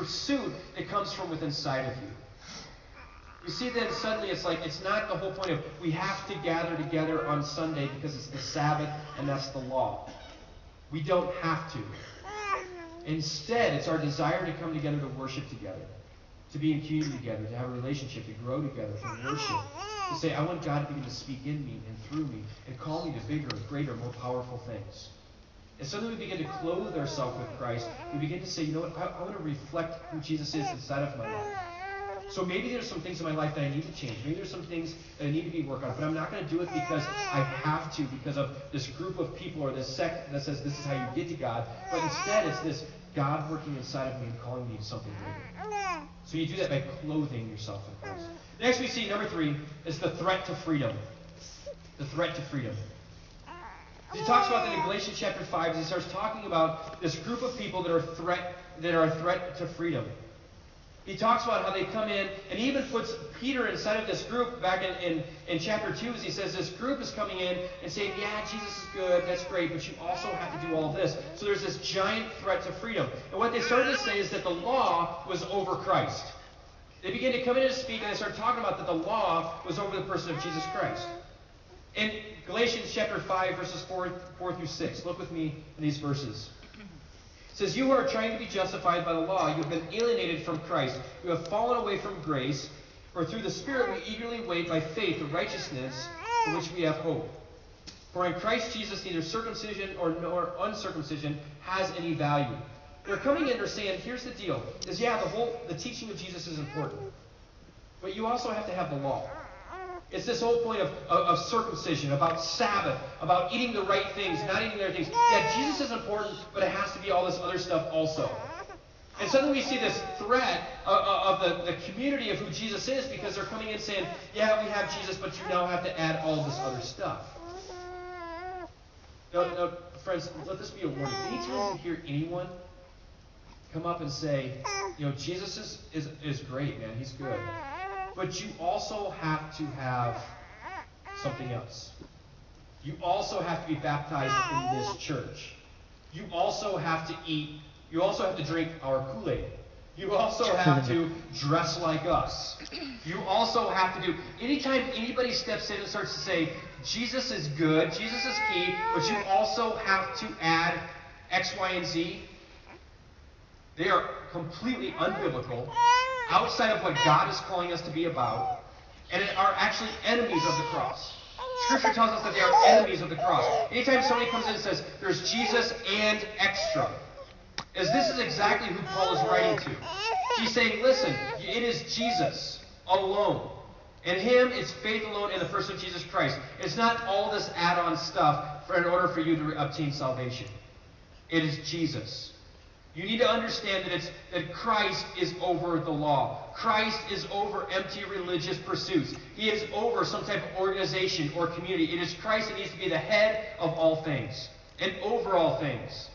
pursuit that comes from within inside of you. You see, then suddenly it's like, it's not the whole point of we have to gather together on Sunday because it's the Sabbath and that's the law. We don't have to. Instead, it's our desire to come together to worship together, to be in community together, to have a relationship, to grow together, to worship, to say, I want God to begin to speak in me and through me and call me to bigger, greater, more powerful things. And suddenly we begin to clothe ourselves with Christ. We begin to say, you know what, I want to reflect who Jesus is inside of my life. So maybe there's some things in my life that I need to change. Maybe there's some things that I need to be worked on. But I'm not going to do it because I have to, because of this group of people or this sect that says this is how you get to God. But instead, it's this God working inside of me and calling me to something greater. So you do that by clothing yourself in Christ. Next we see, number 3, is the threat to freedom. The threat to freedom. He talks about that in Galatians chapter 5 as he starts talking about this group of people that are a threat to freedom. He talks about how they come in, and he even puts Peter inside of this group back in chapter 2 as he says this group is coming in and saying, yeah, Jesus is good, that's great, but you also have to do all of this. So there's this giant threat to freedom. And what they started to say is that the law was over Christ. They began to come in and speak, and they started talking about that the law was over the person of Jesus Christ. In Galatians chapter 5, verses 4 through 6, look with me in these verses. It says, you who are trying to be justified by the law, you have been alienated from Christ. You have fallen away from grace, for through the Spirit we eagerly wait by faith the righteousness for which we have hope. For in Christ Jesus neither circumcision nor uncircumcision has any value. They're coming in, they're saying, here's the deal. Is yeah, the teaching of Jesus is important. But you also have to have the law. It's this whole point of circumcision, about Sabbath, about eating the right things, not eating the other things. Yeah, Jesus is important, but it has to be all this other stuff also. And suddenly we see this threat of the community of who Jesus is, because they're coming in saying, yeah, we have Jesus, but you now have to add all this other stuff. Now, friends, let this be a warning. Anytime you hear anyone come up and say, you know, Jesus is great, man, he's good. But you also have to have something else. You also have to be baptized in this church. You also have to eat. You also have to drink our Kool-Aid. You also have to dress like us. You also have to do. Anytime anybody steps in and starts to say, Jesus is good, Jesus is key, but you also have to add X, Y, and Z, they are completely unbiblical, outside of what God is calling us to be about, and are actually enemies of the cross. Scripture tells us that they are enemies of the cross. Anytime somebody comes in and says, there's Jesus and extra, as this is exactly who Paul is writing to. He's saying, listen, it is Jesus alone. And him, it's faith alone in the person of Jesus Christ. It's not all this add-on stuff in order for you to obtain salvation. It is Jesus. You need to understand that Christ is over the law. Christ is over empty religious pursuits. He is over some type of organization or community. It is Christ that needs to be the head of all things and over all things.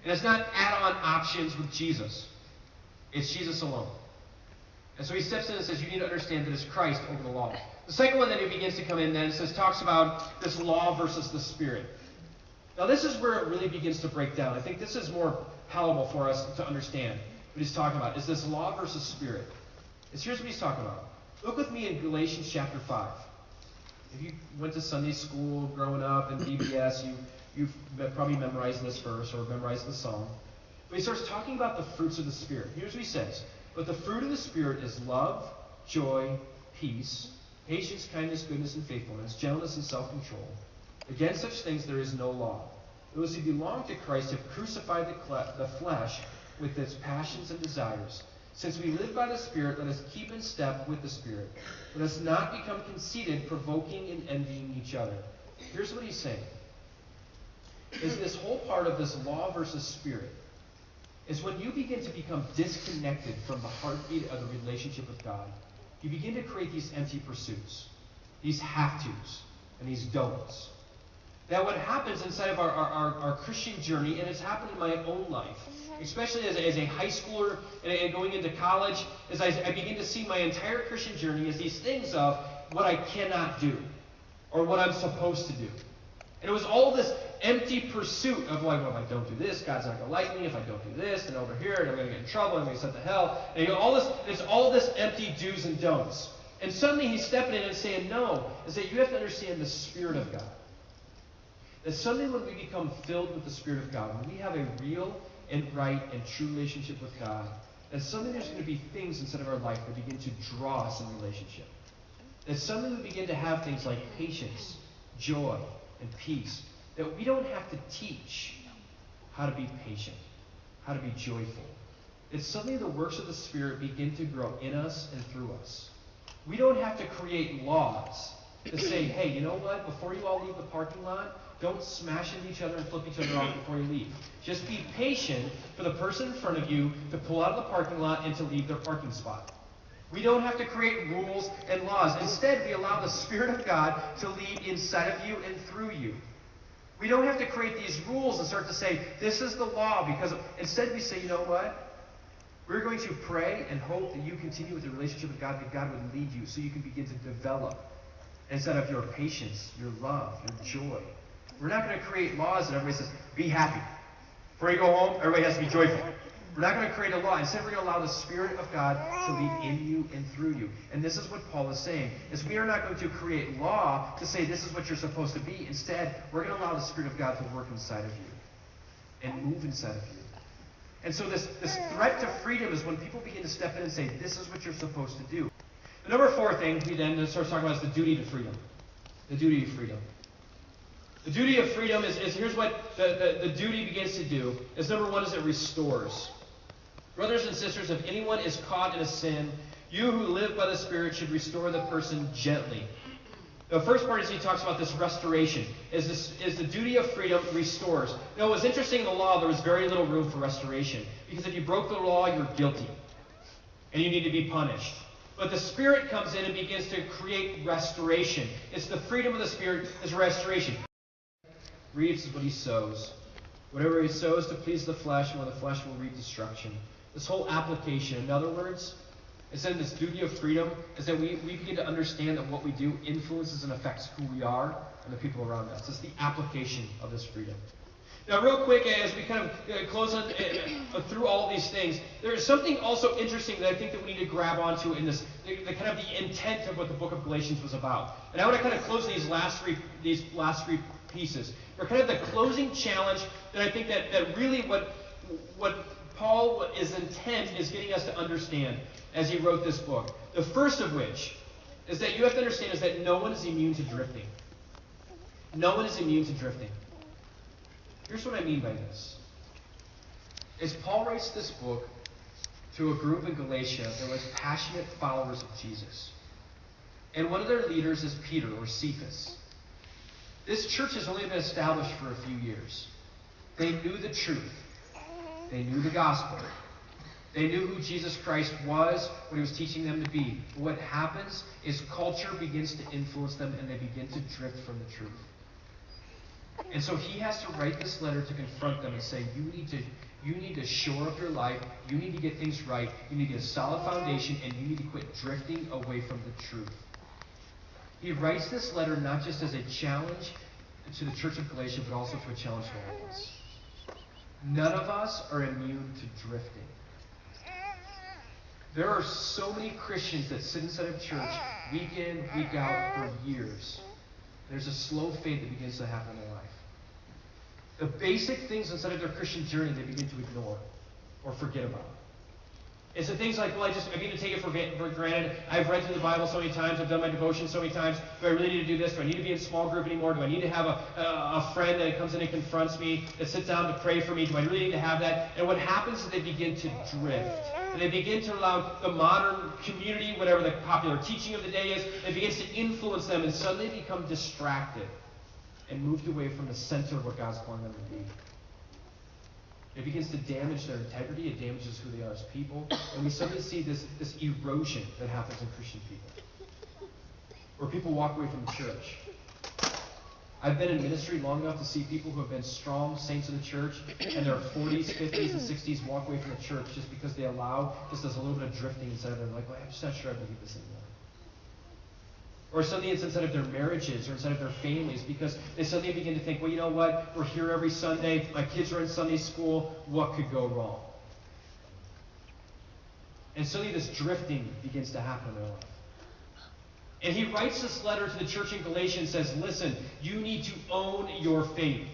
And it's not add-on options with Jesus. It's Jesus alone. And so he steps in and says, you need to understand that it's Christ over the law. The second one that he begins to come in then talks about this law versus the Spirit. Now this is where it really begins to break down. I think this is more palatable for us to understand what he's talking about. Is this law versus Spirit? Here's what he's talking about. Look with me in Galatians chapter 5. If you went to Sunday school growing up in VBS, you've probably memorized this verse or memorized the song. But he starts talking about the fruits of the Spirit. Here's what he says. But the fruit of the Spirit is love, joy, peace, patience, kindness, goodness, and faithfulness, gentleness, and self-control. Against such things there is no law. Those who belong to Christ have crucified the flesh with its passions and desires. Since we live by the Spirit, let us keep in step with the Spirit. Let us not become conceited, provoking and envying each other. Here's what he's saying. Is this whole part of this law versus Spirit is when you begin to become disconnected from the heartbeat of the relationship with God, you begin to create these empty pursuits, these have-tos, and these don'ts. That what happens inside of our Christian journey, and it's happened in my own life, especially as a high schooler and going into college, as I begin to see my entire Christian journey as these things of what I cannot do or what I'm supposed to do. And it was all this empty pursuit of like, well, if I don't do this, God's not going to like me. If I don't do this, then over here, and I'm going to get in trouble, I'm going to be sent to hell. And it's all this empty do's and don'ts. And suddenly he's stepping in and saying, no, is that you have to understand the Spirit of God. That suddenly when we become filled with the Spirit of God, when we have a real and right and true relationship with God, that suddenly there's going to be things inside of our life that begin to draw us in relationship. That suddenly we begin to have things like patience, joy, and peace. That we don't have to teach how to be patient, how to be joyful. That suddenly the works of the Spirit begin to grow in us and through us. We don't have to create laws to say, hey, you know what? Before you all leave the parking lot, don't smash into each other and flip each other off before you leave. Just be patient for the person in front of you to pull out of the parking lot and to leave their parking spot. We don't have to create rules and laws. Instead, we allow the Spirit of God to lead inside of you and through you. We don't have to create these rules and start to say, this is the law, because instead we say, you know what? We're going to pray and hope that you continue with the relationship with God, that God would lead you so you can begin to develop instead of your patience, your love, your joy. We're not going to create laws that everybody says, be happy. Before you go home, everybody has to be joyful. We're not going to create a law. Instead, we're going to allow the Spirit of God to lead in you and through you. And this is what Paul is saying, is we are not going to create law to say this is what you're supposed to be. Instead, we're going to allow the Spirit of God to work inside of you and move inside of you. And so this threat to freedom is when people begin to step in and say, this is what you're supposed to do. The number 4 thing he then starts talking about is the duty to freedom. The duty of freedom. The duty of freedom is here's what the duty begins to do. Is number 1 is it restores. Brothers and sisters, if anyone is caught in a sin, you who live by the Spirit should restore the person gently. The first part is he talks about this restoration. Is the duty of freedom restores. Now, it was interesting in the law, there was very little room for restoration. Because if you broke the law, you're guilty. And you need to be punished. But the Spirit comes in and begins to create restoration. It's the freedom of the Spirit is restoration. Reaps is what he sows. Whatever he sows to please the flesh, and the flesh will reap destruction. This whole application, in other words, is in this duty of freedom, is that we begin to understand that what we do influences and affects who we are and the people around us. It's the application of this freedom. Now, real quick, as we kind of close on through all of these things, there is something also interesting that I think that we need to grab onto in this, the kind of the intent of what the book of Galatians was about. And I want to kind of close these last three pieces. They're kind of the closing challenge that I think that really what Paul's intent is getting us to understand as he wrote this book. The first of which is that you have to understand is that no one is immune to drifting. No one is immune to drifting. Here's what I mean by this. As Paul writes this book to a group in Galatia that was passionate followers of Jesus. And one of their leaders is Peter, or Cephas. This church has only been established for a few years. They knew the truth. They knew the gospel. They knew who Jesus Christ was, what he was teaching them to be. But what happens is culture begins to influence them and they begin to drift from the truth. And so he has to write this letter to confront them and say, you need to shore up your life, you need to get things right, you need to get a solid foundation, and you need to quit drifting away from the truth. He writes this letter not just as a challenge to the church of Galatia, but also to a challenge to all of us. None of us are immune to drifting. There are so many Christians that sit inside of church week in, week out for years. There's a slow fade that begins to happen in their life. The basic things inside of their Christian journey they begin to ignore or forget about. It's the things like, well, I begin to take it for granted. I've read through the Bible so many times. I've done my devotion so many times. Do I really need to do this? Do I need to be in a small group anymore? Do I need to have a friend that comes in and confronts me, that sits down to pray for me? Do I really need to have that? And what happens is they begin to drift. And they begin to allow the modern community, whatever the popular teaching of the day is, it begins to influence them and suddenly become distracted and moved away from the center of what God's calling them to be. It begins to damage their integrity. It damages who they are as people. And we suddenly see this erosion that happens in Christian people, where people walk away from the church. I've been in ministry long enough to see people who have been strong saints of the church in their 40s, 50s, and 60s walk away from the church just because they allow just a little bit of drifting inside of them. Like, well, I'm just not sure I believe this anymore. Or suddenly it's inside of their marriages or inside of their families, because they suddenly begin to think, well, you know what? We're here every Sunday. My kids are in Sunday school. What could go wrong? And suddenly this drifting begins to happen in their life. And he writes this letter to the church in Galatia and says, listen, you need to own your faith.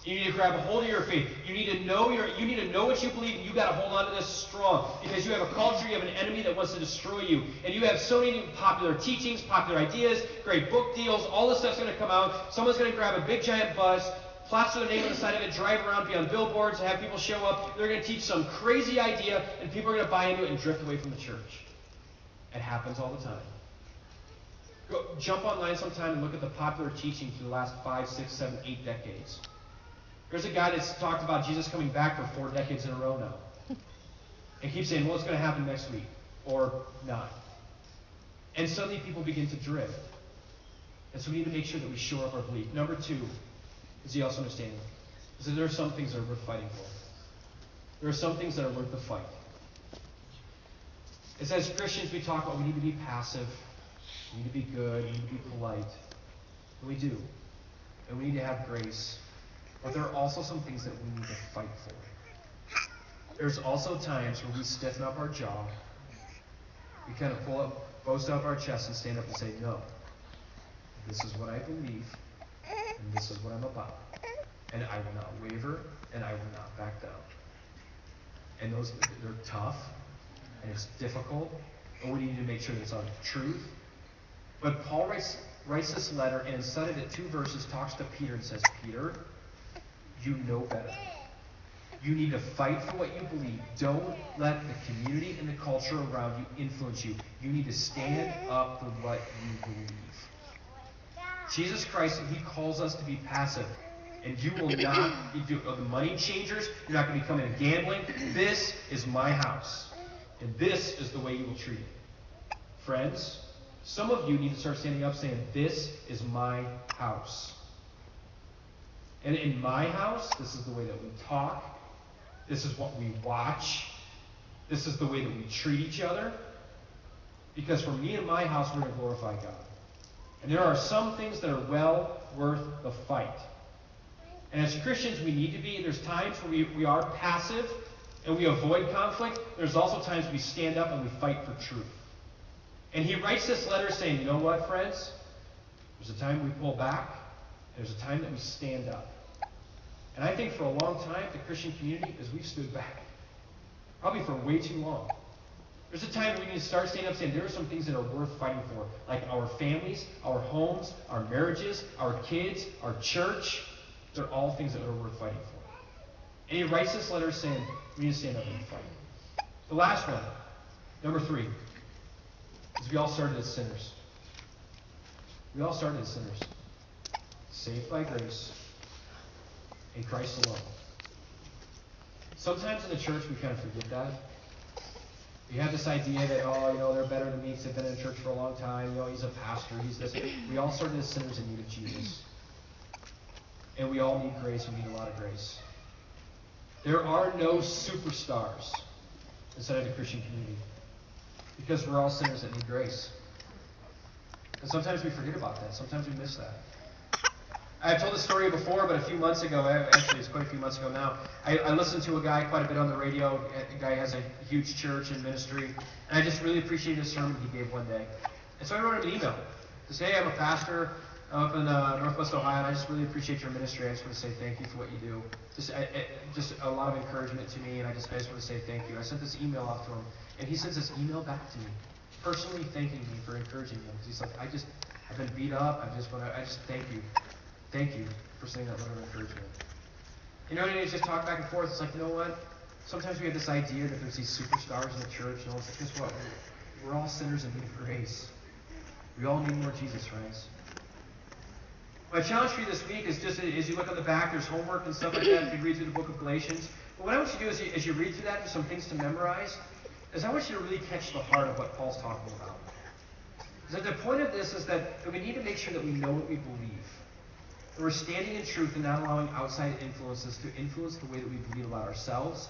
You need to grab a hold of your faith. You need to know what you believe, and you got to hold on to this strong. Because you have a culture, you have an enemy that wants to destroy you. And you have so many popular teachings, popular ideas, great book deals, all this stuff's going to come out. Someone's going to grab a big giant bus, plaster their name on the side of it, drive around, be on billboards, have people show up. They're going to teach some crazy idea, and people are going to buy into it and drift away from the church. It happens all the time. Go, jump online sometime and look at the popular teaching through the last 5, 6, 7, 8 decades. There's a guy that's talked about Jesus coming back for 4 decades in a row now. And keeps saying, well, it's going to happen next week. Or not. And suddenly people begin to drift. And so we need to make sure that we shore up our belief. Number 2 is the also understanding. Is that there are some things that are worth fighting for. There are some things that are worth the fight. It's as Christians we talk about we need to be passive. We need to be good. We need to be polite. And we do. And we need to have grace. But there are also some things that we need to fight for. There's also times where we stiffen up our jaw. We kind of boast up our chest and stand up and say, no, this is what I believe, and this is what I'm about. And I will not waver, and I will not back down. And they're tough, and it's difficult, and we need to make sure that it's on truth. But Paul writes this letter, and instead of it, 2 verses, talks to Peter and says, Peter, you know better. You need to fight for what you believe. Don't let the community and the culture around you influence you. You need to stand up for what you believe. Jesus Christ, he calls us to be passive. And you will not be the money changers. You're not going to become into gambling. This is my house. And this is the way you will treat it. Friends, some of you need to start standing up saying, this is my house. And in my house, this is the way that we talk. This is what we watch. This is the way that we treat each other. Because for me and my house, we're going to glorify God. And there are some things that are well worth the fight. And as Christians, we need to be. There's times where we are passive and we avoid conflict. There's also times we stand up and we fight for truth. And he writes this letter saying, you know what, friends? There's a time we pull back. There's a time that we stand up. And I think for a long time, the Christian community, is we've stood back. Probably for way too long. There's a time when we need to start standing up saying there are some things that are worth fighting for. Like our families, our homes, our marriages, our kids, our church. They're all things that are worth fighting for. And he writes this letter saying we need to stand up and fight. The last one, number 3, is we all started as sinners. We all started as sinners. Saved by grace in Christ alone. Sometimes in the church we kind of forget that. We have this idea that, they're better than me because they've been in church for a long time. He's a pastor. He's this. We all started as sinners in need of Jesus. And we all need grace. We need a lot of grace. There are no superstars inside of the Christian community because we're all sinners that need grace. And sometimes we forget about that. Sometimes we miss that. I've told this story before, but a few months ago, actually it's quite a few months ago now, I listened to a guy quite a bit on the radio. A guy has a huge church and ministry, and I just really appreciated his sermon he gave one day. And so I wrote him an email to say, hey, I'm a pastor up in Northwest Ohio, and I just really appreciate your ministry. I just want to say thank you for what you do. Just a lot of encouragement to me, and I just want to say thank you. I sent this email off to him, and he sends this email back to me, personally thanking me for encouraging him. Because he's like, I've been beat up. I just thank you. Thank you for saying that letter of encouragement. And it's just talk back and forth. It's like, you know what? Sometimes we have this idea that there's these superstars in the church. It's like, guess what? We're all sinners in need of grace. We all need more Jesus, friends. My challenge for you this week is just as you look on the back, there's homework and stuff like that. You read through the book of Galatians. But what I want you to do as you read through that, there's some things to memorize, is I want you to really catch the heart of what Paul's talking about. Because the point of this is that we need to make sure that we know what we believe. That we're standing in truth and not allowing outside influences to influence the way that we believe about ourselves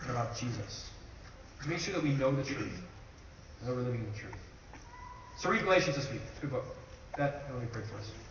and about Jesus. To make sure that we know the truth and that we're living in the truth. So read Galatians this week. It's a good book. Let me pray for us.